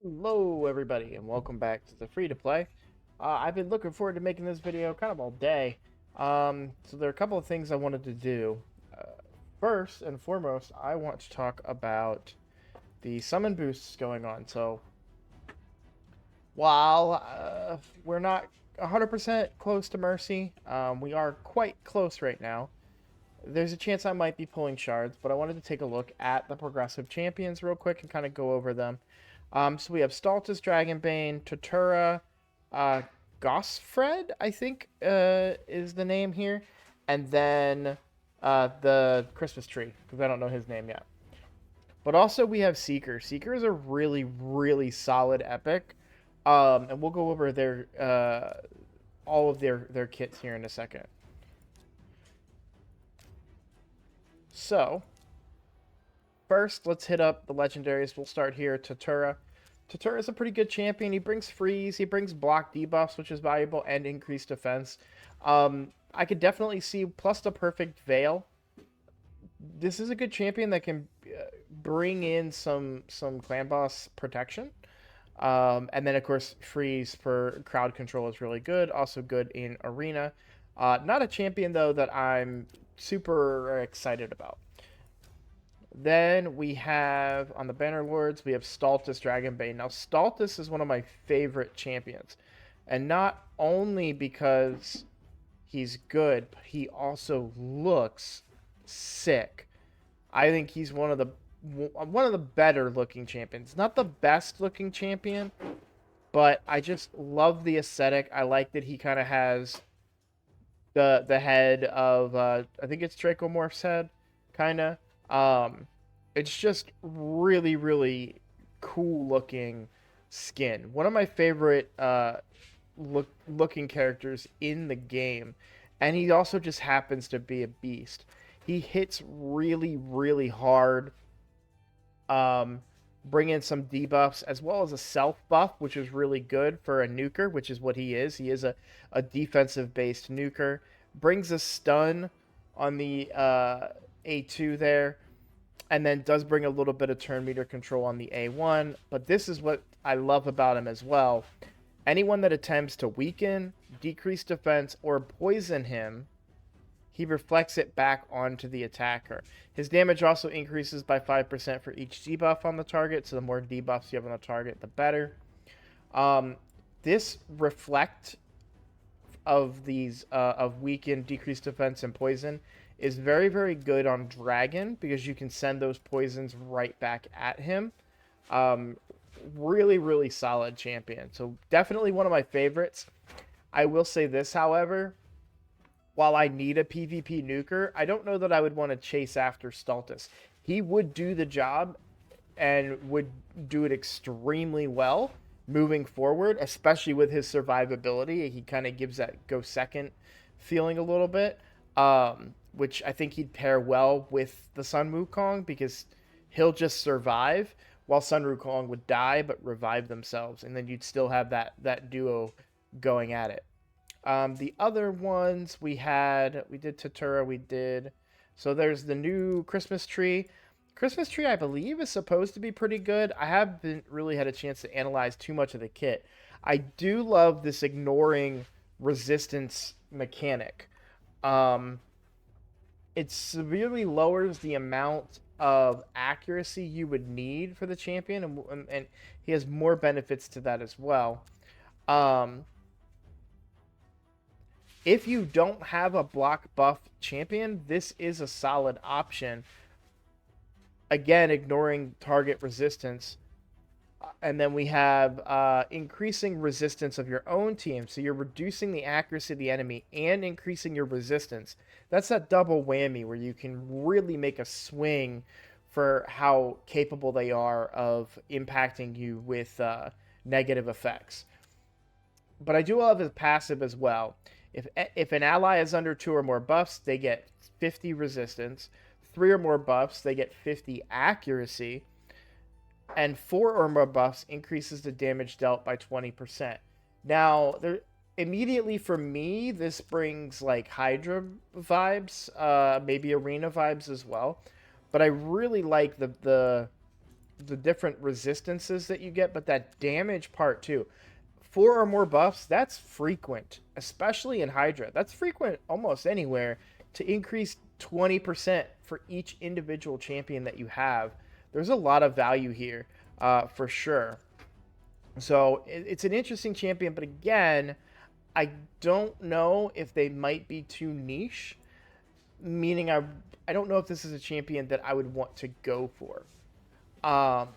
Hello everybody and welcome back to the free to play. I've been looking forward to making this video kind of all day. So there are a couple of things I wanted to do. Uh, First and foremost, I want to talk about the summon boosts going on. So while we're not 100% close to Mercy, we are quite close right now. There's a chance I might be pulling shards, but I wanted to take a look at the progressive champions real quick and kind of go over them. So we have Stultus, Dragonbane, Totura, uh, Gosfred, I think is the name here, and then the Christmas tree, because I don't know his name yet. But also we have Seeker. Seeker is a really, really solid epic, and we'll go over their all of their kits here in a second. So first, let's hit up the legendaries. We'll start here. Totura. Totura is a pretty good champion. He brings freeze, he brings block debuffs, which is valuable, and increased defense. I could definitely see, plus the perfect veil. This is a good champion that can bring in some clan boss protection. And then, of course, freeze for crowd control is really good. Also good in arena. Not a champion, though, that I'm super excited about. Then we have, on the Banner Lords, we have Stultus Dragonbane. Now, Stultus is one of my favorite champions. And not only because he's good, but he also looks sick. I think he's one of the better looking champions. Not the best looking champion, but I just love the aesthetic. I like that he kind of has the head of I think it's Dracomorph's head, kind of. It's just really, really cool looking skin. One of my favorite looking characters in the game, and he also just happens to be a beast. He hits really, really hard. Bring in some debuffs as well as a self buff, which is really good for a nuker, which is what he is. He is a defensive based nuker. Brings a stun on the A2 there, and then does bring a little bit of turn meter control on the A1. But this is what I love about him as well. Anyone that attempts to weaken, decrease defense, or poison him, he reflects it back onto the attacker. His damage also increases by 5% for each debuff on the target, so the more debuffs you have on the target, the better. This reflect of these of weaken, decreased defense, and poison is very, very good on Dragon because you can send those poisons right back at him. Really, really solid champion. So definitely one of my favorites. I will say this, however, while I need a PvP nuker, I don't know that I would want to chase after Stultus. He would do the job and would do it extremely well moving forward, especially with his survivability. He kind of gives that go second feeling a little bit, which I think he'd pair well with the Sun Wukong because he'll just survive while Sun Wukong would die but revive themselves, and then you'd still have that duo going at it. The other ones we did Totura, so there's the new Christmas tree. Christmas tree, I believe, is supposed to be pretty good. I haven't really had a chance to analyze too much of the kit. I do love this ignoring resistance mechanic. It severely lowers the amount of accuracy you would need for the champion, and he has more benefits to that as well. If you don't have a block buff champion, this is a solid option. Again, ignoring target resistance. And then we have increasing resistance of your own team. So you're reducing the accuracy of the enemy and increasing your resistance. That's that double whammy where you can really make a swing for how capable they are of impacting you with negative effects. But I do love his passive as well. If an ally is under 2 or more buffs, they get 50 resistance. 3 or more buffs, they get 50 accuracy. And 4 or more buffs increases the damage dealt by 20%. Now, immediately for me, this brings like Hydra vibes, maybe arena vibes as well. But I really like the the different resistances that you get, but that damage part too. 4 or more buffs, that's frequent, especially in Hydra. That's frequent almost anywhere to increase 20% for each individual champion that you have. There's a lot of value here, for sure. So it's an interesting champion, but again, I don't know if they might be too niche, meaning I don't know if this is a champion that I would want to go for. I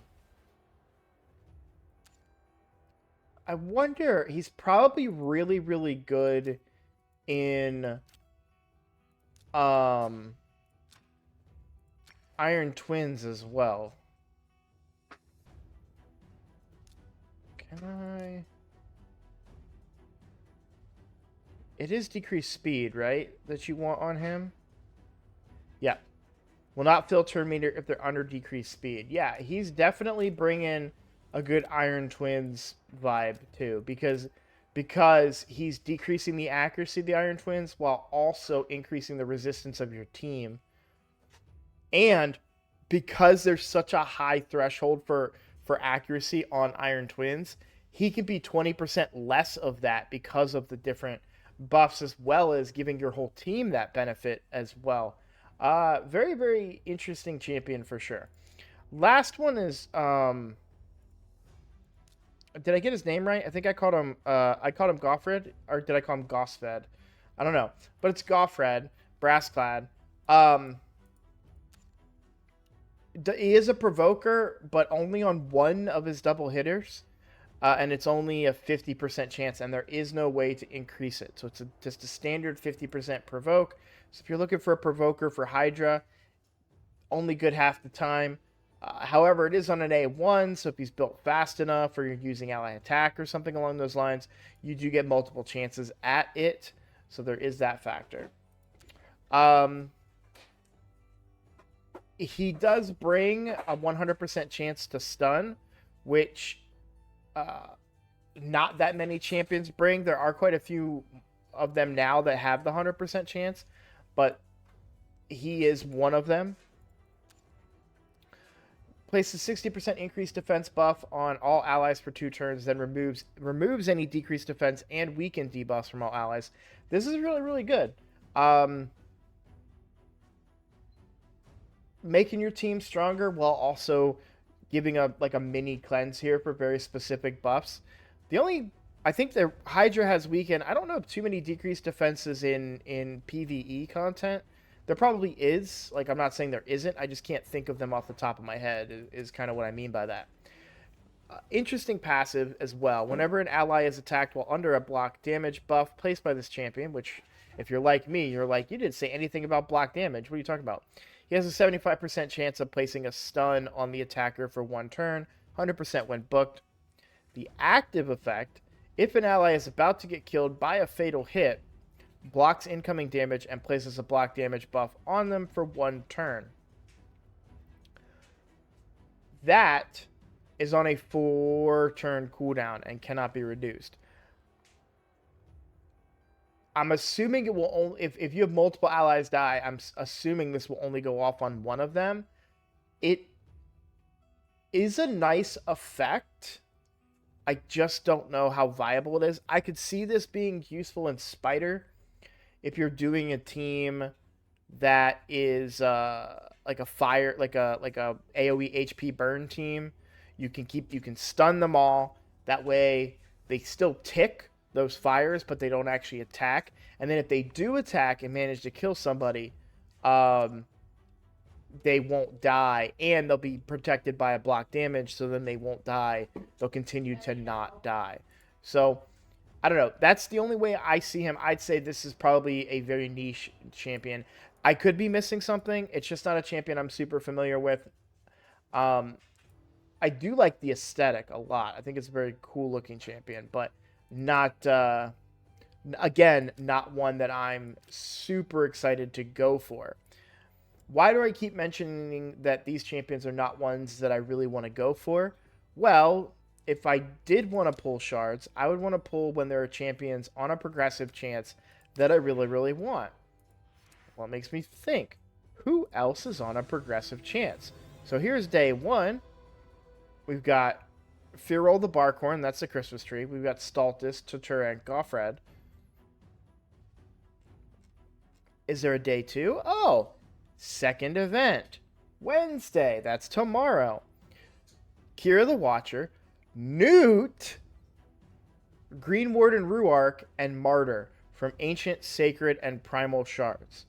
wonder, he's probably really, really good in Iron Twins as well. Can I? It is decreased speed, right? That you want on him? Yeah. Will not filter meter if they're under decreased speed. Yeah, he's definitely bringing a good Iron Twins vibe too, because he's decreasing the accuracy of the Iron Twins while also increasing the resistance of your team. And because there's such a high threshold for accuracy on Iron Twins, he can be 20% less of that because of the different buffs, as well as giving your whole team that benefit as well. Very, very interesting champion for sure. Last one is did I get his name right? I think I called him Goffred, or did I call him Gosfed? I don't know, but it's Goffred, Brassclad. He is a provoker, but only on one of his double hitters, and it's only a 50% chance, and there is no way to increase it. So it's just a standard 50% provoke. So if you're looking for a provoker for Hydra, only good half the time. However, it is on an A1, so if he's built fast enough, or you're using ally attack or something along those lines, you do get multiple chances at it. So there is that factor. He does bring a 100% chance to stun, which not that many champions bring. There are quite a few of them now that have the 100% chance, but he is one of them. Places 60% increased defense buff on all allies for 2 turns, then removes any decreased defense and weakened debuffs from all allies. This is really, really good. Making your team stronger while also giving a mini cleanse here for very specific buffs. I think the Hydra has weakened. I don't know if too many decreased defenses in PvE content. There probably is. I'm not saying there isn't. I just can't think of them off the top of my head, is kind of what I mean by that. Interesting passive as well. Whenever an ally is attacked while under a block damage buff placed by this champion, which, if you're like me, you're like, you didn't say anything about block damage. What are you talking about? He has a 75% chance of placing a stun on the attacker for 1 turn, 100% when booked. The active effect, if an ally is about to get killed by a fatal hit, blocks incoming damage and places a block damage buff on them for 1 turn. That is on a 4-turn cooldown and cannot be reduced. I'm assuming it will only, if you have multiple allies die, I'm assuming this will only go off on one of them. It is a nice effect. I just don't know how viable it is. I could see this being useful in Spider if you're doing a team that is like a fire, like a AoE HP burn team. You can stun them all. That way they still tick those fires, but they don't actually attack. And then if they do attack and manage to kill somebody, they won't die, and they'll be protected by a block damage, so then they won't die. They'll continue to not die. So, I don't know. That's the only way I see him. I'd say this is probably a very niche champion. I could be missing something. It's just not a champion I'm super familiar with. I do like the aesthetic a lot. I think it's a very cool looking champion, but not, again, not one that I'm super excited to go for. Why do I keep mentioning that these champions are not ones that I really want to go for? Well, if I did want to pull Shards, I would want to pull when there are champions on a progressive chance that I really, really want. Well, it makes me think, who else is on a progressive chance? So here's day 1. We've got Firol the Barkhorn, that's the Christmas tree. We've got Stultus, Totura, and Goffred. Is there a day 2? Oh, second event. Wednesday, that's tomorrow. Kira the Watcher, Newt, Green Warden Ruark, and Martyr from Ancient, Sacred, and Primal Shards.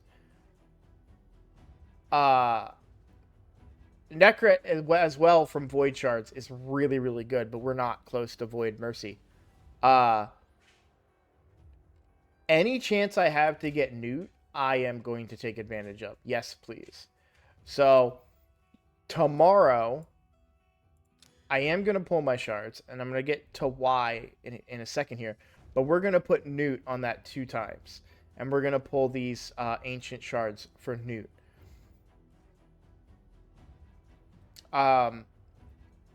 Necret as well from Void Shards is really, really good, but we're not close to Void Mercy. Any chance I have to get Newt, I am going to take advantage of. Yes, please. So, tomorrow, I am going to pull my shards, and I'm going to get to why in a second here. But we're going to put Newt on that 2 times. And we're going to pull these ancient shards for Newt.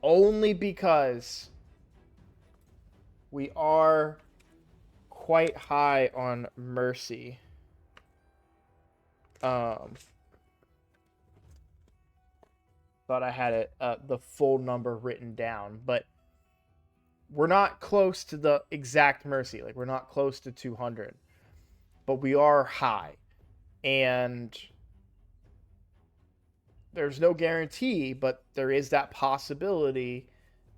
Only because we are quite high on Mercy. Thought I had it the full number written down, but we're not close to the exact Mercy. Like, we're not close to 200, but we are high, and there's no guarantee, but there is that possibility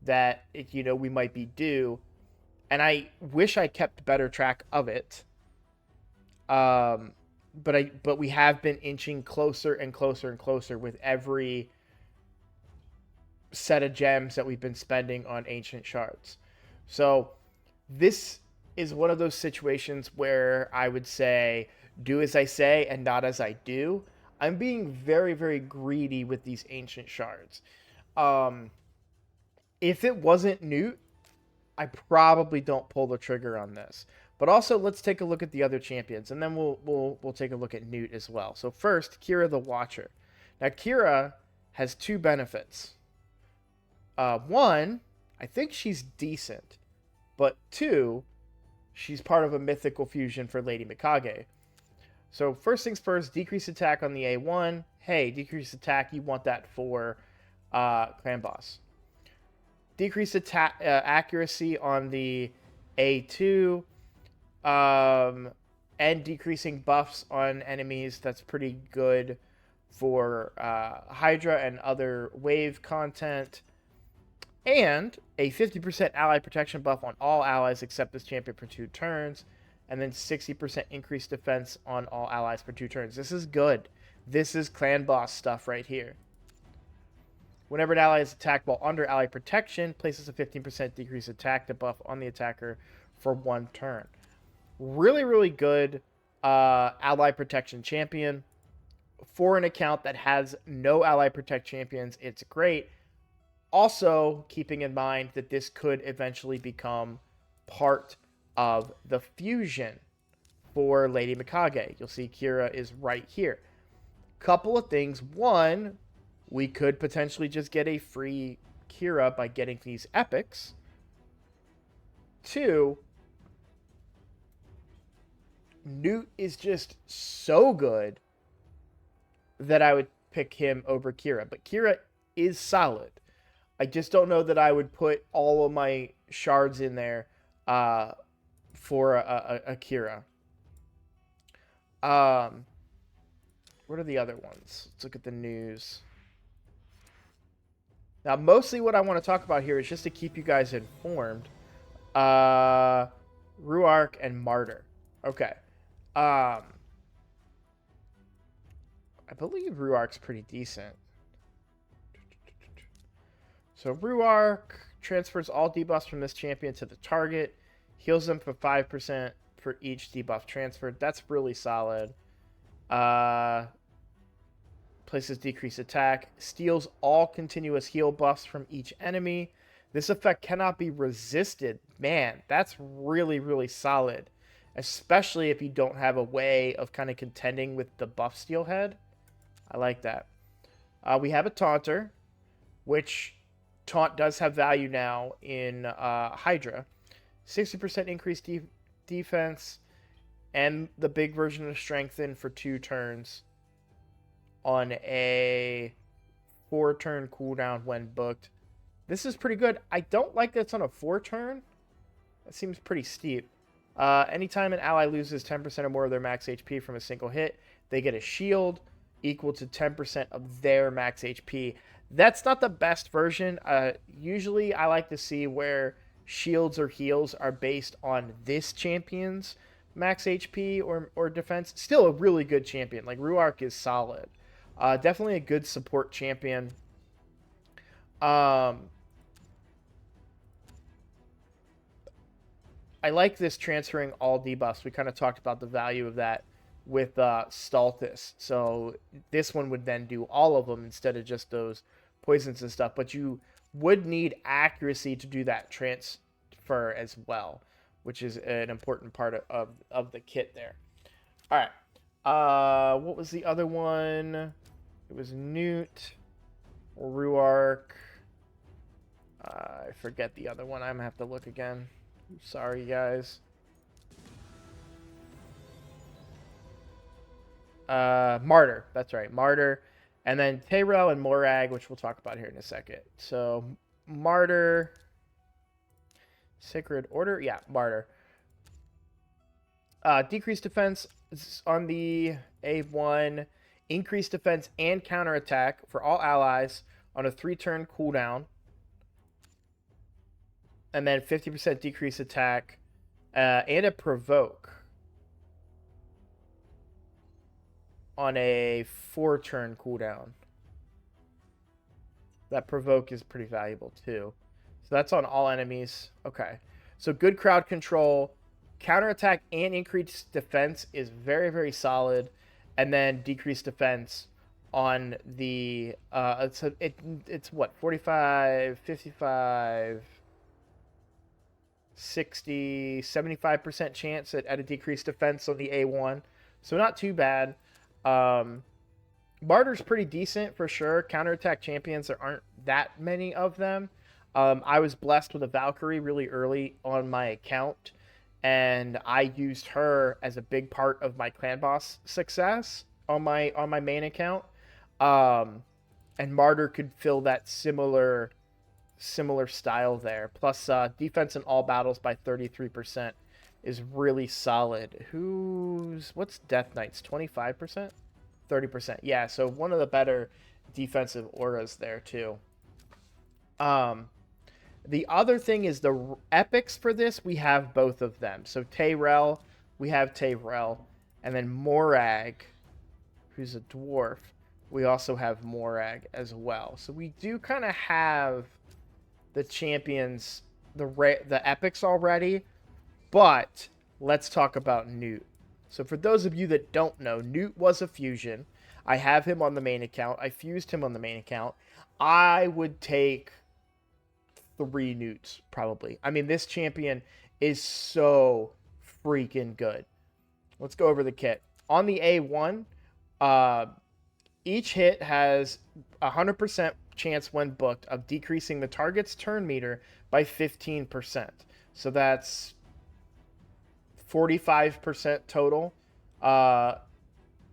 that we might be due, and I wish I kept better track of it. But we have been inching closer and closer and closer with every set of gems that we've been spending on ancient shards. So this is one of those situations where I would say do as I say and not as I do. I'm being very, very greedy with these ancient shards. If it wasn't Newt, I probably don't pull the trigger on this. But also, let's take a look at the other champions, and then we'll take a look at Newt as well. So first, Kira the Watcher. Now, Kira has 2 benefits. One, I think she's decent. But 2, she's part of a mythical fusion for Lady Mikage. So first things first, decrease attack on the A1. Hey, decrease attack, you want that for Clan Boss. Decrease attack accuracy on the A2. And decreasing buffs on enemies. That's pretty good for Hydra and other wave content. And a 50% ally protection buff on all allies except this champion for 2 turns. And then 60% increased defense on all allies for 2 turns. This is good. This is Clan Boss stuff right here. Whenever an ally is attacked while under ally protection, places a 15% decreased attack debuff on the attacker for 1 turn. Really, really good ally protection champion. For an account that has no ally protect champions, it's great. Also, keeping in mind that this could eventually become part of the fusion for Lady Mikage. You'll see Kira is right here. Couple of things. One, we could potentially just get a free Kira by getting these epics. 2, Newt is just so good that I would pick him over Kira. But Kira is solid. I just don't know that I would put all of my shards in there for a Kira. What are the other ones? Let's look at the news. Now, mostly what I want to talk about here is just to keep you guys informed. Ruark and Martyr. Okay. I believe Ruark's pretty decent. So Ruark transfers all debuffs from this champion to the target. Heals them for 5% for each debuff transferred. That's really solid. Places decreased attack. Steals all continuous heal buffs from each enemy. This effect cannot be resisted. Man, that's really, really solid. Especially if you don't have a way of kind of contending with the buff steelhead. I like that. We have a taunter, which taunt does have value now in Hydra. 60% increased defense, and the big version of strengthen for 2 turns on a 4-turn cooldown when booked. This is pretty good. I don't like that it's on a 4-turn. That seems pretty steep. Anytime an ally loses 10% or more of their max HP from a single hit, they get a shield equal to 10% of their max HP. That's not the best version. Usually, I like to see where shields or heals are based on this champion's max HP or defense. Still a really good champion. Like, Ruark is solid. Definitely a good support champion. I like this transferring all debuffs. We kind of talked about the value of that with Staltis. So this one would then do all of them instead of just those poisons and stuff. But you would need accuracy to do that transfer as well, which is an important part of the kit there. All right. What was the other one? It was Newt, Ruark. I forget the other one. I'm going to have to look again. Sorry, guys. Martyr. That's right. Martyr. And then Tyrell and Morag, which we'll talk about here in a second. So, Martyr. Sacred Order? Yeah, Martyr. Decreased defense on the A1. Increased defense and counterattack for all allies on a 3-turn cooldown. And then 50% decrease attack and a provoke on a 4-turn cooldown. That provoke is pretty valuable too. So that's on all enemies. Okay. So good crowd control, counterattack and increased defense is very, very solid. And then decreased defense on the it's what, 45, 55, 60, 75% chance at a decreased defense on the A1. So not too bad. Martyr's pretty decent for sure. Counterattack champions, there aren't that many of them. I was blessed with a Valkyrie really early on my account, and I used her as a big part of my clan boss success on my main account. And Martyr could fill that similar style there. Plus, defense in all battles by 33% is really solid. What's Death Knight's 25%? 30%. Yeah, so one of the better defensive auras there too. The other thing is the epics for this, we have both of them. So Tyrell, we have Tyrell, and then Morag, who's a dwarf, we also have Morag as well. So we do kind of have the champions, the epics already, but let's talk about Newt. So for those of you that don't know, Newt was a fusion. I have him on the main account. I fused him on the main account. I would take 3 Newts, probably. I mean, this champion is so freaking good. Let's go over the kit. On the A1, each hit has 100% chance when booked of decreasing the target's turn meter by 15%. So that's 45% total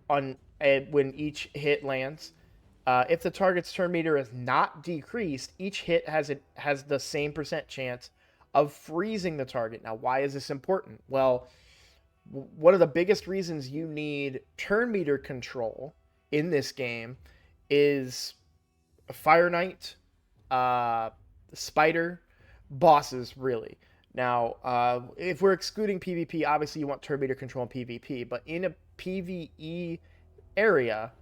when each hit lands. If the target's turn meter is not decreased, each hit has the same percent chance of freezing the target. Now, why is this important? Well, one of the biggest reasons you need turn meter control in this game is Fire Knight, Spider, bosses, really. Now, if we're excluding PvP, obviously you want turn meter control in PvP, but in a PvE area,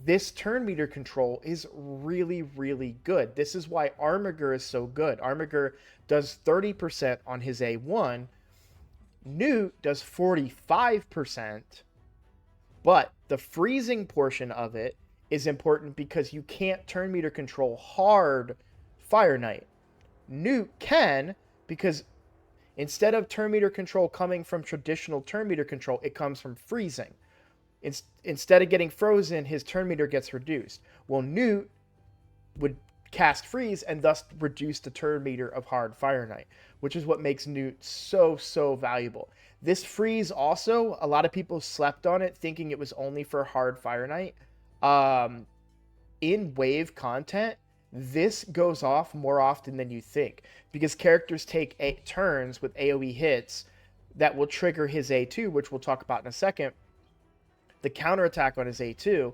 this turn meter control is really, really good. This is why Armiger is so good. Armiger does 30% on his A1. Newt does 45%, but the freezing portion of it is important because you can't turn meter control hard Fire Knight. Newt can, because instead of turn meter control coming from traditional turn meter control, it comes from freezing. Instead of getting frozen, his turn meter gets reduced. Well, Newt would cast freeze and thus reduce the turn meter of hard Fire Knight, which is what makes Newt so, so valuable. This freeze also, a lot of people slept on it thinking it was only for hard Fire Knight. In wave content, This goes off more often than you think because characters take turns with AoE hits that will trigger his A2, which we'll talk about in a second, the counterattack on his A2,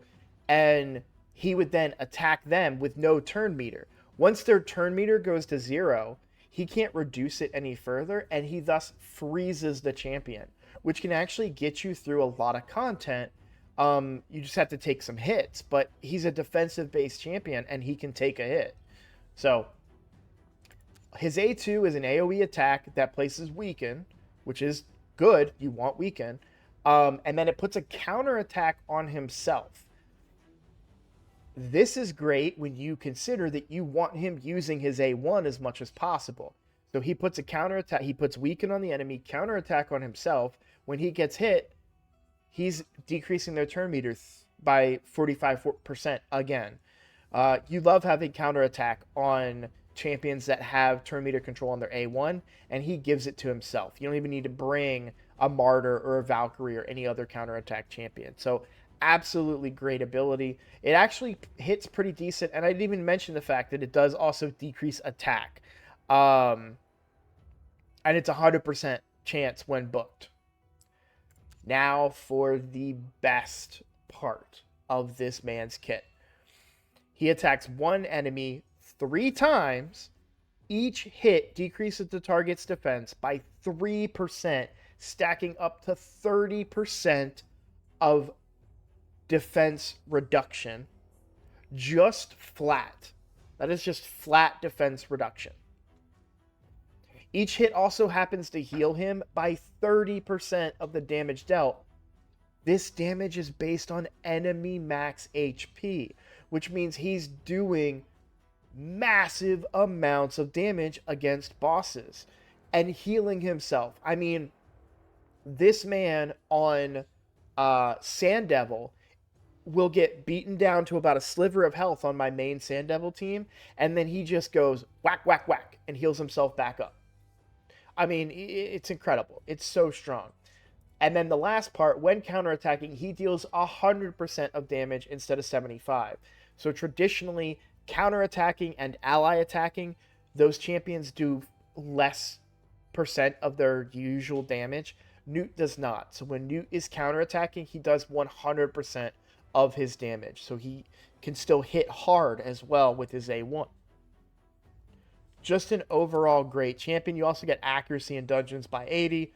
and he would then attack them with no turn meter. Once their turn meter goes to 0, he can't reduce it any further, and he thus freezes the champion, which can actually get you through a lot of content. You just have to take some hits, but he's a defensive-based champion, and he can take a hit. So his A2 is an AoE attack that places Weaken, which is good. You want Weaken. And then it puts a counterattack on himself. This is great when you consider that you want him using his A1 as much as possible. So he puts a counterattack, he puts Weaken on the enemy, counterattack on himself. When he gets hit, he's decreasing their turn meter by 45% again. You love having counterattack on champions that have turn meter control on their A1, and he gives it to himself. You don't even need to bring a Martyr or a Valkyrie or any other counterattack champion. So absolutely great ability. It actually hits pretty decent, and I didn't even mention the fact that it does also decrease attack. And it's 100% chance when booked. Now for the best part of this man's kit. He attacks one enemy 3 times. Each hit decreases the target's defense by 3%, stacking up to 30% of defense reduction. Just flat. That is just flat defense reduction. Each hit also happens to heal him by 30% of the damage dealt. This damage is based on enemy max HP, which means he's doing massive amounts of damage against bosses and healing himself. I mean, this man on Sand Devil will get beaten down to about a sliver of health on my main Sand Devil team, and then he just goes whack, whack, whack, and heals himself back up. I mean, it's incredible. It's so strong. And then the last part, when counterattacking, he deals 100% of damage instead of 75. So traditionally, counterattacking and ally attacking, those champions do less percent of their usual damage. Newt does not. So when Newt is counterattacking, he does 100% of his damage. So he can still hit hard as well with his A1. Just an overall great champion. You also get accuracy in dungeons by 80.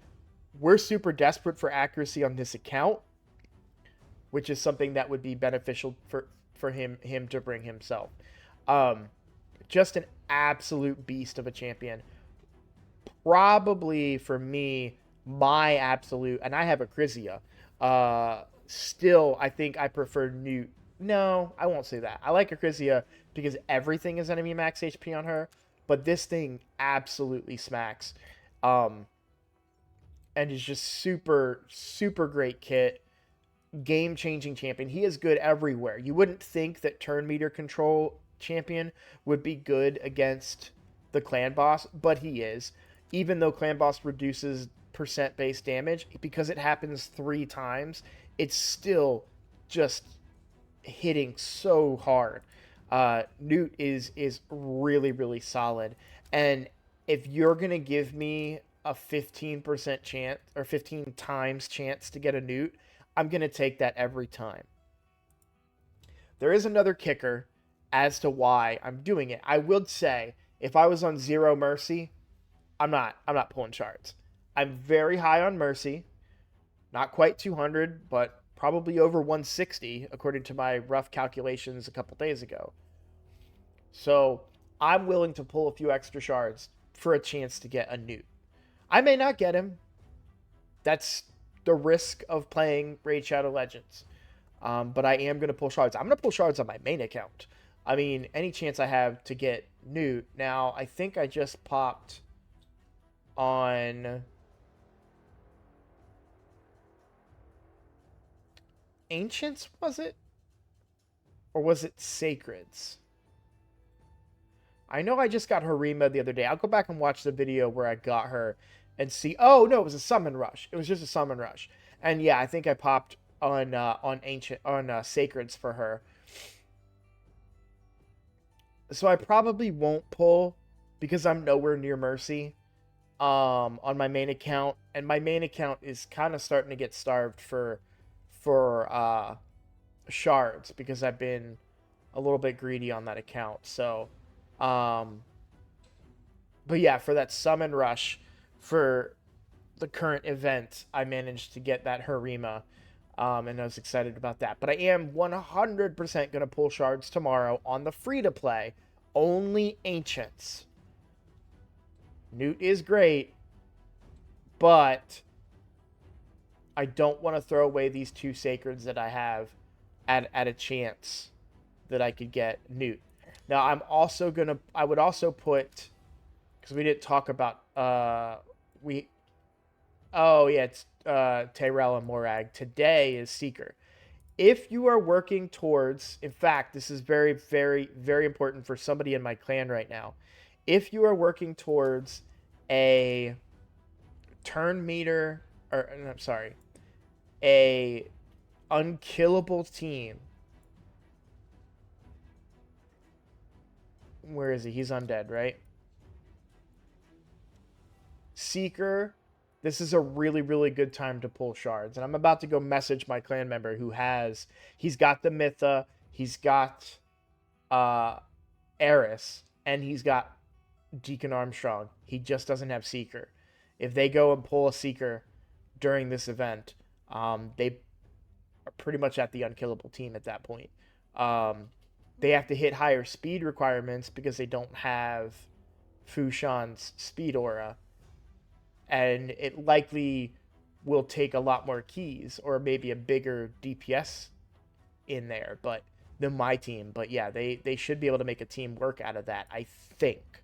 We're super desperate for accuracy on this account, which is something that would be beneficial for him to bring himself. Just an absolute beast of a champion. Probably for me, my absolute, and I have a Chrysia. Still, I think I prefer Newt. No, I won't say that. I like a Chrysia because everything is enemy max HP on her. But this thing absolutely smacks. And is just super, super great kit. Game-changing champion. He is good everywhere. You wouldn't think that turn meter control champion would be good against the clan boss, but he is. Even though clan boss reduces percent-based damage, because it happens 3 times, it's still just hitting so hard. Newt is really, really solid. And if you're going to give me a 15% chance or 15 times chance to get a Newt, I'm going to take that every time. There is another kicker as to why I'm doing it. I would say if I was on 0 Mercy, I'm not pulling Shards. I'm very high on Mercy. Not quite 200, but probably over 160 according to my rough calculations a couple days ago. So I'm willing to pull a few extra shards for a chance to get a Newt. I may not get him. That's the risk of playing Raid Shadow Legends. But I am going to pull shards. I'm going to pull shards on my main account. I mean, any chance I have to get Newt. Now, I think I just popped on Ancients, was it? Or was it Sacreds? I know I just got Harima the other day. I'll go back and watch the video where I got her and see. Oh, no, it was a summon rush. It was just a summon rush. And yeah, I think I popped on Sacreds for her. So I probably won't pull because I'm nowhere near Mercy on my main account, and my main account is kind of starting to get starved for shards because I've been a little bit greedy on that account. So um but yeah, for that summon rush for the current event, I managed to get that Harima, and I was excited about that. But I am 100% going to pull shards tomorrow on the free-to-play. Only Ancients. Newt is great, but I don't want to throw away these two Sacreds that I have at a chance that I could get Newt. Now, I would also put, because we didn't talk about, we oh yeah, it's Tyrell and Morag. Today is Seeker. If you are working towards, in fact, this is very, very, very important for somebody in my clan right now. If you are working towards a turn meter, or I'm sorry, a unkillable team. Where is he? He's undead, right? Seeker, this is a really, really good time to pull shards. And I'm about to go message my clan member who he's got the Mytha, he's got uh Eris, and he's got Deacon Armstrong. He just doesn't have Seeker. If they go and pull a Seeker during this event, they are pretty much at the unkillable team at that point. Um, they have to hit higher speed requirements because they don't have Fushan's speed aura, and it likely will take a lot more keys or maybe a bigger DPS in there, but than my team. But yeah, they should be able to make a team work out of that, I think.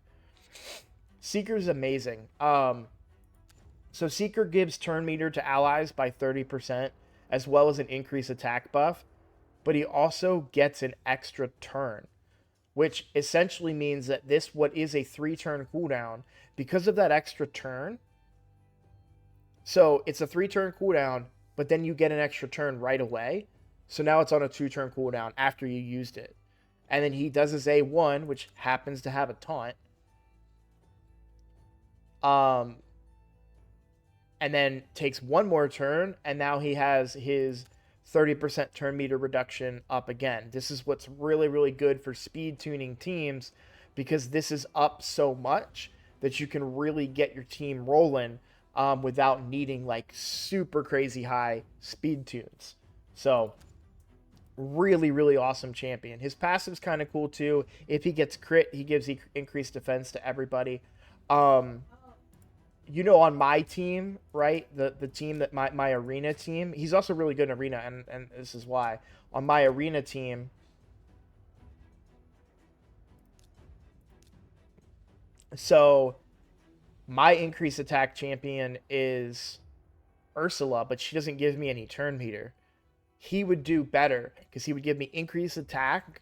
Seeker's amazing. So Seeker gives turn meter to allies by 30%, as well as an increased attack buff, but he also gets an extra turn, which essentially means that this, what is a 3-turn cooldown, because of that extra turn, so it's a 3-turn cooldown, but then you get an extra turn right away. So now it's on a 2-turn cooldown after you used it. And then he does his A1, which happens to have a taunt. Um, and then takes one more turn, and now he has his 30% turn meter reduction up again. This is what's really, really good for speed tuning teams, because this is up so much that you can really get your team rolling without needing like super crazy high speed tunes. So really, really awesome champion. His passive's kind of cool too. If he gets crit, he gives increased defense to everybody. Um, on my team, right? The team that my arena team, he's also really good in arena, and this is why. On my arena team, so my increased attack champion is Ursula, but she doesn't give me any turn meter. He would do better because he would give me increased attack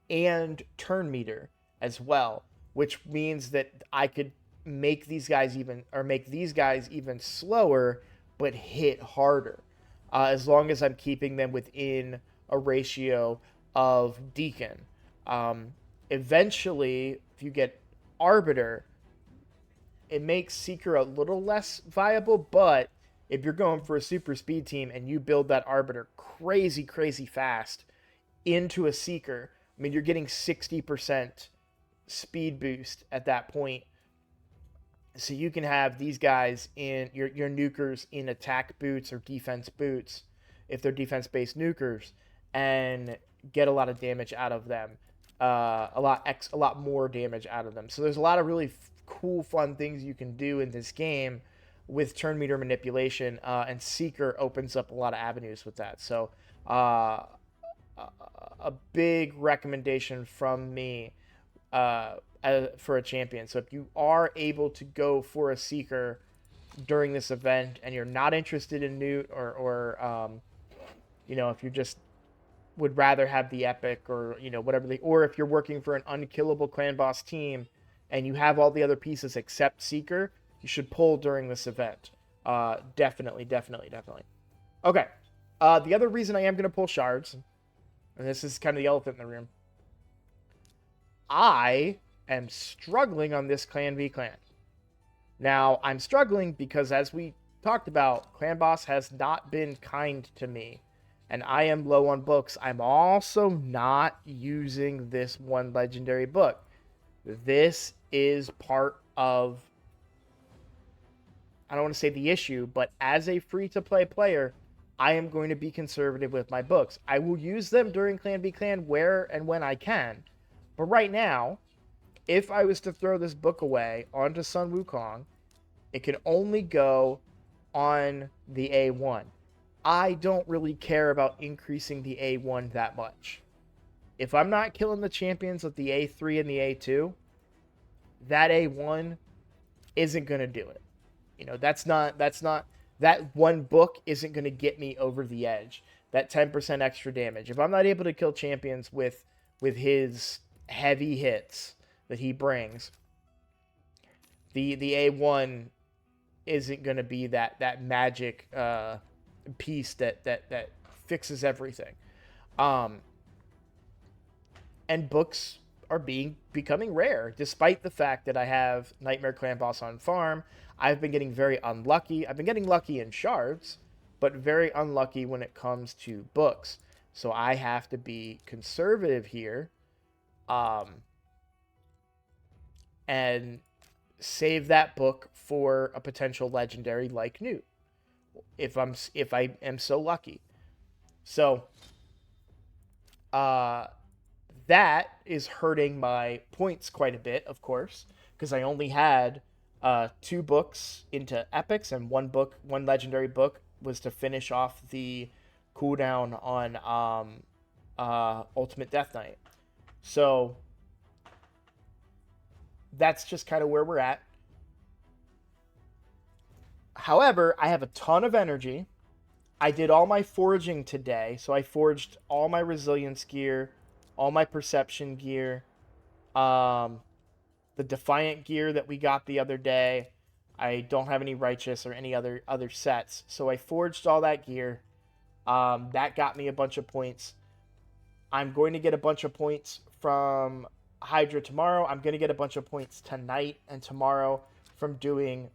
and turn meter as well, which means that I could make these guys even slower but hit harder, as long as I'm keeping them within a ratio of Deacon. Eventually, if you get Arbiter, it makes Seeker a little less viable, but if you're going for a super speed team and you build that Arbiter crazy, crazy fast into a Seeker, I mean, you're getting 60% speed boost at that point. So you can have these guys in your nukers in attack boots or defense boots, if they're defense-based nukers, and get a lot of damage out of them, a lot more damage out of them. So there's a lot of really cool, fun things you can do in this game with turn meter manipulation, and Seeker opens up a lot of avenues with that. So a big recommendation from me for a champion. So if you are able to go for a Seeker during this event and you're not interested in Newt, or if you just would rather have the epic, or whatever or if you're working for an unkillable clan boss team and you have all the other pieces except Seeker, you should pull during this event. Definitely. Okay. The other reason I am going to pull shards, and this is kind of the elephant in the room, I am struggling on this clan v clan. Now, I'm struggling because, as we talked about, Clan Boss has not been kind to me, and I am low on books. I'm also not using this one legendary book. This is part of, I don't want to say the issue, but as a free-to-play player, I am going to be conservative with my books. I will use them during Clan v Clan where and when I can, but right now, if I was to throw this book away onto Sun Wukong, it can only go on the A1. I don't really care about increasing the A1 that much. If I'm not killing the champions with the A3 and the A2, that A1 isn't going to do it. You know, that one book isn't going to get me over the edge. That 10% extra damage. If I'm not able to kill champions with his heavy hits that he brings, the A1 isn't going to be that magic piece that fixes everything. And books are becoming rare, despite the fact that I have Nightmare Clan Boss on farm. I've been getting very unlucky. I've been getting lucky in shards, but very unlucky when it comes to books. So I have to be conservative here, and save that book for a potential legendary like Newt, if I am so lucky. So that is hurting my points quite a bit, of course, because I only had 2 books into epics, and one legendary book was to finish off the cooldown on Ultimate Death Knight. So that's just kind of where we're at. However, I have a ton of energy. I did all my foraging today, so I forged all my resilience gear, all my perception gear, the defiant gear that we got the other day. I don't have any righteous or any other sets, so I forged all that gear. That got me a bunch of points. I'm going to get a bunch of points from Hydra tomorrow. I'm going to get a bunch of points tonight and tomorrow from doing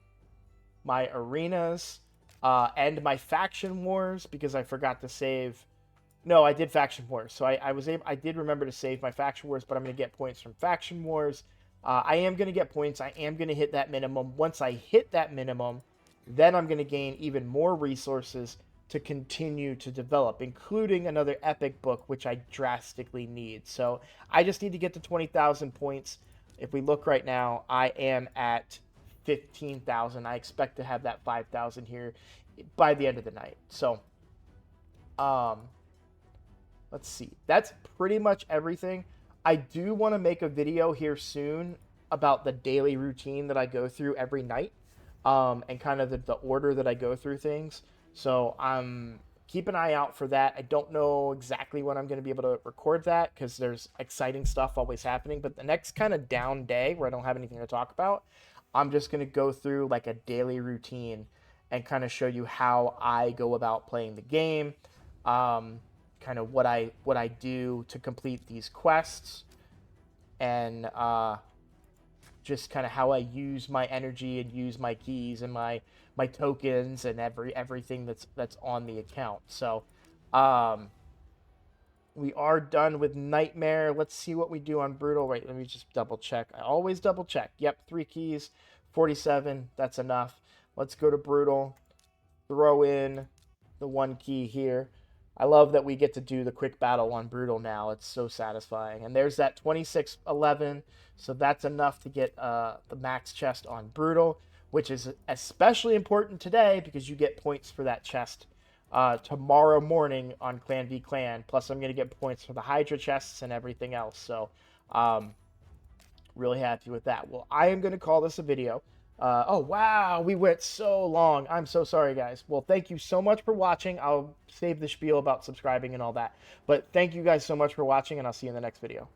my arenas and my faction wars, because I forgot to save. No, I did faction wars, so I did remember to save my faction wars, but I'm going to get points from faction wars. I am going to get points. I am going to hit that minimum. Once I hit that minimum, then I'm going to gain even more resources to continue to develop, including another epic book, which I drastically need. So I just need to get to 20,000 points. If we look right now, I am at 15,000. I expect to have that 5,000 here by the end of the night. So, let's see. That's pretty much everything. I do want to make a video here soon about the daily routine that I go through every night, and kind of the order that I go through things. So keep an eye out for that. I don't know exactly when I'm going to be able to record that, because there's exciting stuff always happening. But the next kind of down day where I don't have anything to talk about, I'm just going to go through like a daily routine and kind of show you how I go about playing the game, kind of what I do to complete these quests, and just kind of how I use my energy and use my keys and my tokens and everything that's on the account. So we are done with Nightmare. Let's see what we do on Brutal. Wait, let me just double check. I always double check. Yep, 3 keys, 47. That's enough. Let's go to Brutal. Throw in the 1 key here. I love that we get to do the quick battle on Brutal now. It's so satisfying. And there's that 2611. So that's enough to get the max chest on Brutal, which is especially important today because you get points for that chest tomorrow morning on Clan v Clan. Plus, I'm going to get points for the Hydra chests and everything else. So, really happy with that. Well, I am going to call this a video. Oh, wow, we went so long. I'm so sorry, guys. Well, thank you so much for watching. I'll save the spiel about subscribing and all that. But thank you guys so much for watching, and I'll see you in the next video.